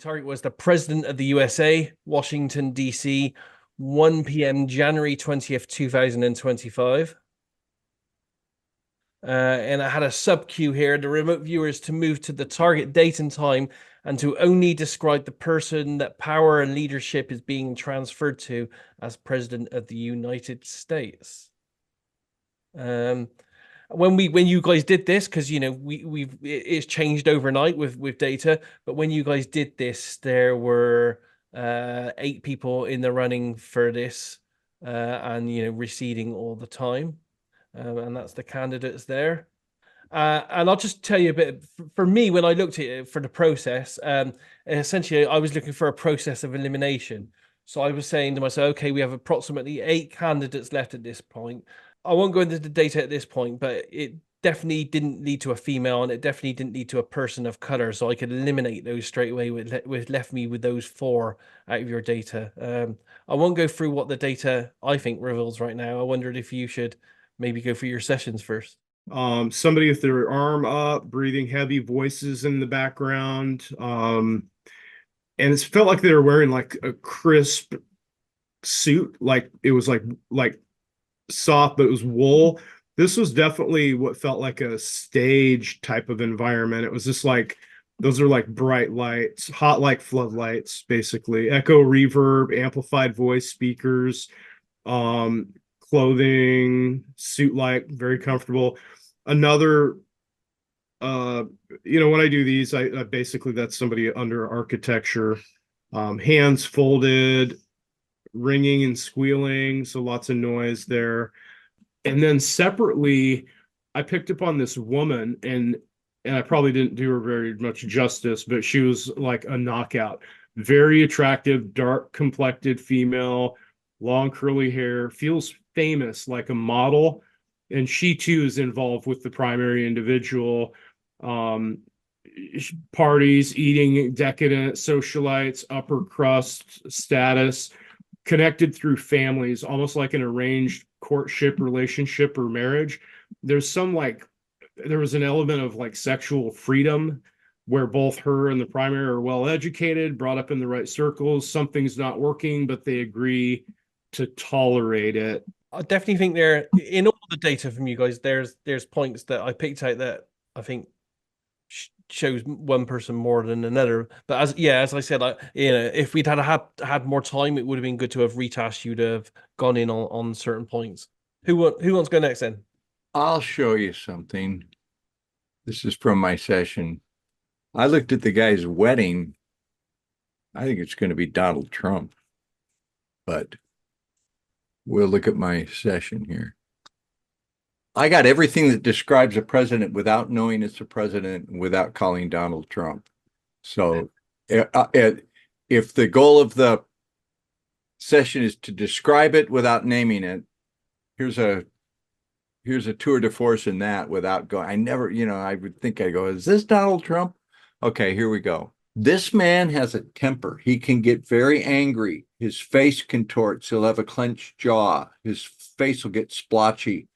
Target was the President of the USA, Washington, D.C., 1 p.m. January 20th, 2025. And I had a sub queue here. The remote viewers to move to the target date and time and to only describe the person that power and leadership is being transferred to as President of the United States. When you guys did this, because it's changed overnight with data, but when you guys did this, there were 8 people in the running for this, and receding all the time, and that's the candidates there. And I'll just tell you a bit. For me, when I looked at it for the process, essentially I was looking for a process of elimination. So I was saying to myself, okay, we have approximately 8 candidates left at this point. I won't go into the data at this point, but it definitely didn't lead to a female, and it definitely didn't lead to a person of color. So I could eliminate those straight away, with left me with those 4 out of your data. I won't go through what the data I think reveals right now. I wondered if you should maybe go through your sessions first. Somebody with their arm up, breathing heavy, voices in the background. And it felt like they were wearing like a crisp suit, like it was like soft, but it was wool. This was definitely what felt like a stage type of environment. It was just like those are like bright lights, hot like floodlights, basically. Echo, reverb, amplified voice speakers, clothing, suit like, very comfortable. Another when I do these, I basically that's somebody under architecture, hands folded, ringing and squealing, so lots of noise there. And then separately, I picked up on this woman, and I probably didn't do her very much justice, but she was like a knockout. Very attractive, dark complected female, long curly hair, feels famous, like a model. And she too is involved with the primary individual. Parties, eating, decadent socialites, upper crust status, connected through families, almost like an arranged courtship relationship or marriage. There was an element of like sexual freedom where both her and the primary are well educated, brought up in the right circles. Something's not working, but they agree to tolerate it. I definitely think there, in all the data from you guys, there's points that I picked out that I think shows one person more than another. But as I said, if we'd had more time, it would have been good to have retasked you to have gone in on certain points. Who wants to go next then? I'll show you something. This is from my session. I looked at the guy's wedding. I think it's going to be Donald Trump, but we'll look at my session here. I got everything that describes a president without knowing it's a president and without calling Donald Trump. So if the goal of the session is to describe it without naming it, here's a tour de force in that without going. I would think I go, is this Donald Trump? Okay, here we go. This man has a temper. He can get very angry. His face contorts. He'll have a clenched jaw. His face will get splotchy,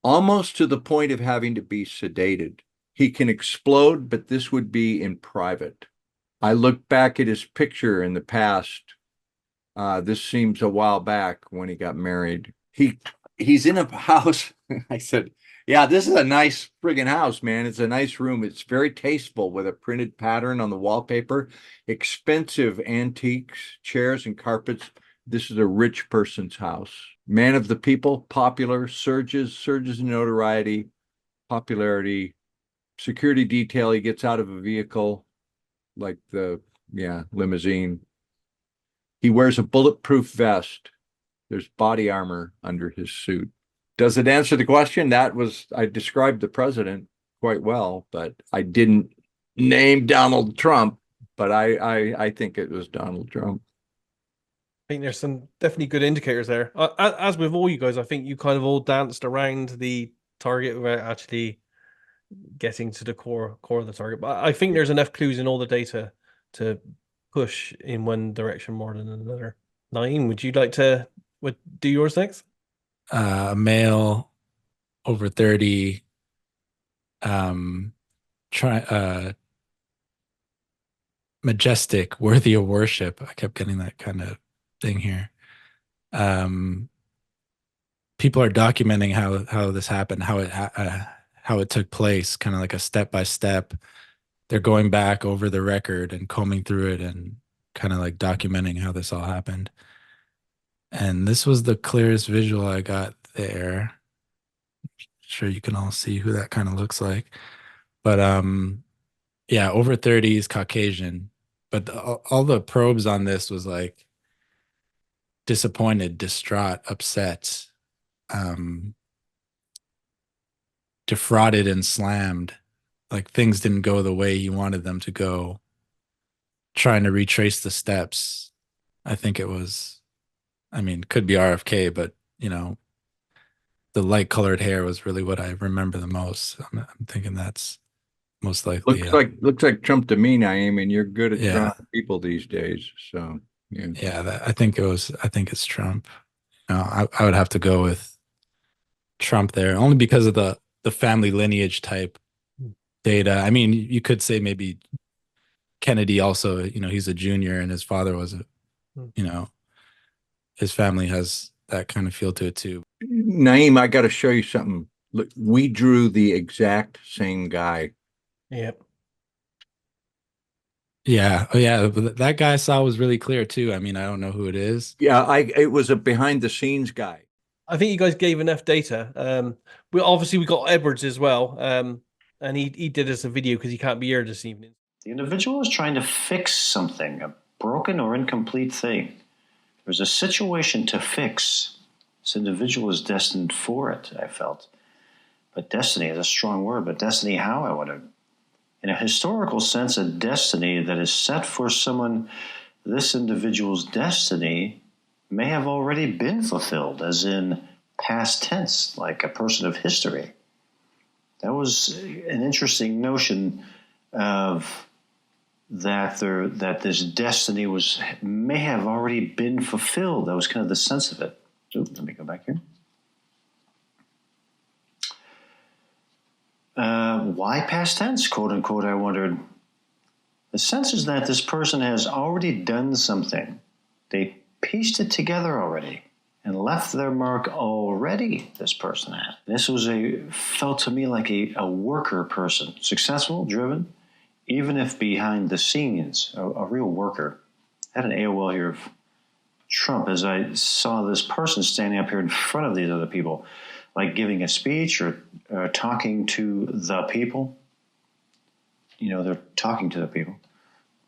almost to the point of having to be sedated. He can explode, but this would be in private. I look back at his picture in the past. This seems a while back when he got married. He's in a house. I said, yeah, this is a nice friggin' house, man. It's a nice room. It's very tasteful with a printed pattern on the wallpaper, expensive antiques, chairs and carpets. This is a rich person's house. Man of the people, popular, surges in notoriety, popularity, security detail. He gets out of a vehicle like the limousine. He wears a bulletproof vest. There's body armor under his suit. Does it answer the question? I described the president quite well, but I didn't name Donald Trump, but I think it was Donald Trump. I think there's some definitely good indicators there. As with all you guys, I think you kind of all danced around the target without actually getting to the core of the target. But I think there's enough clues in all the data to push in one direction more than another. Nyiam, would you like to do yours next? Male, over 30, majestic, worthy of worship. I kept getting that kind of thing here. People are documenting how this happened, how it took place, kind of like a step by step. They're going back over the record and combing through it and kind of like documenting how this all happened. And this was the clearest visual I got there. Sure you can all see who that kind of looks like. But yeah, over 30 is Caucasian. But all the probes on this was like disappointed, distraught, upset, defrauded and slammed. Like things didn't go the way you wanted them to go. Trying to retrace the steps. I think it was, I mean, could be RFK, but you know, the light colored hair was really what I remember the most. I'm thinking that's most likely. Looks like Trump to me, Nyiam, and you're good at Yeah. drawing people these days. So yeah. Yeah, I think it's Trump. I would have to go with Trump there, only because of the family lineage type data. I mean, you could say maybe Kennedy also, you know, he's a junior and his father was a, you know, his family has that kind of feel to it too. Nyiam, I got to show you something. Look, we drew the exact same guy. Yep. Yeah. Oh, yeah. But that guy I saw was really clear too. I mean, I don't know who it is. Yeah, it was a behind the scenes guy. I think you guys gave enough data. We got Edwards as well, and he did us a video because he can't be here this evening. The individual is trying to fix something, a broken or incomplete thing. There's a situation to fix. This individual is destined for it, I felt. But destiny is a strong word, but destiny how, I wonder. In a historical sense, a destiny that is set for someone, this individual's destiny may have already been fulfilled, as in past tense, like a person of history. That was an interesting notion of that this destiny may have already been fulfilled. That was kind of the sense of it. Ooh, let me go back here. Why past tense, quote unquote, I wondered. The sense is that this person has already done something. They pieced it together already and left their mark already, this person had. This felt to me like a worker person, successful, driven, even if behind the scenes, a real worker. I had an AOL here of Trump as I saw this person standing up here in front of these other people, like giving a speech or talking to the people. You know, they're talking to the people.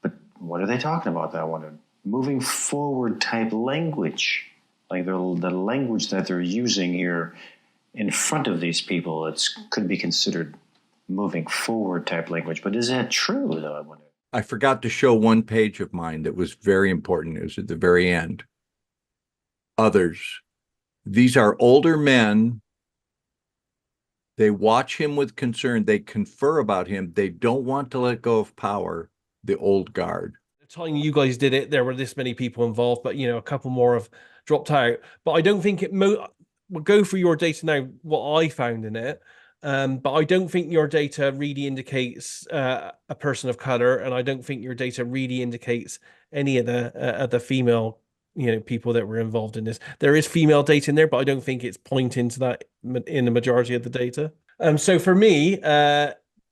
But what are they talking about, I wondered? Moving forward type language. Like the language that they're using here in front of these people, could be considered moving forward type language. But is that true, though, I wonder? I forgot to show one page of mine that was very important. It was at the very end. Others. These are older men. They watch him with concern. They confer about him. They don't want to let go of power, the old guard. The time you guys did it, there were this many people involved, but, you know, a couple more have dropped out. But I don't think we'll go through your data now, what I found in it. But I don't think your data really indicates a person of color, and I don't think your data really indicates any of the female, you know, people that were involved in this. There is female data in there, but I don't think it's pointing to that in the majority of the data. So for me,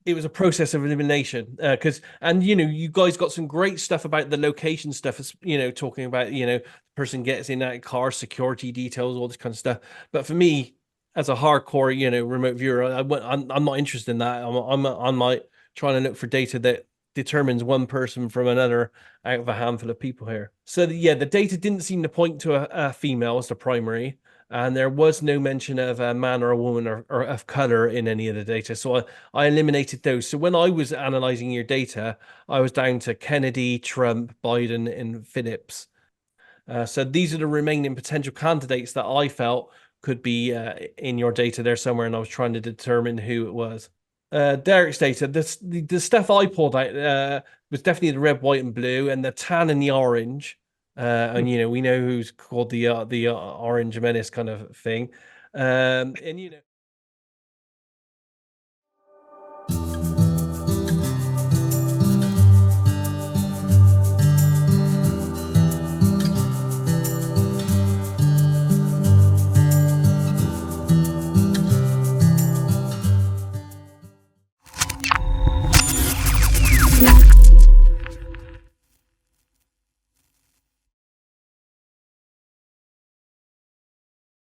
it was a process of elimination and you know, you guys got some great stuff about the location stuff, you know, talking about, you know, the person gets in that car, security details, all this kind of stuff. But for me, as a hardcore, you know, remote viewer, I'm not interested in that. I'm like trying to look for data that determines one person from another out of a handful of people here. So yeah, the data didn't seem to point to a female as the primary, and there was no mention of a man or a woman or of color in any of the data. So I eliminated those. So when I was analyzing your data, I was down to Kennedy, Trump, Biden, and Phillips. So these are the remaining potential candidates that I felt could be in your data there somewhere, and I was trying to determine who it was. Derek's data, the stuff I pulled out was definitely the red, white, and blue, and the tan and the orange. And you know, we know who's called the Orange Menace kind of thing. And you know,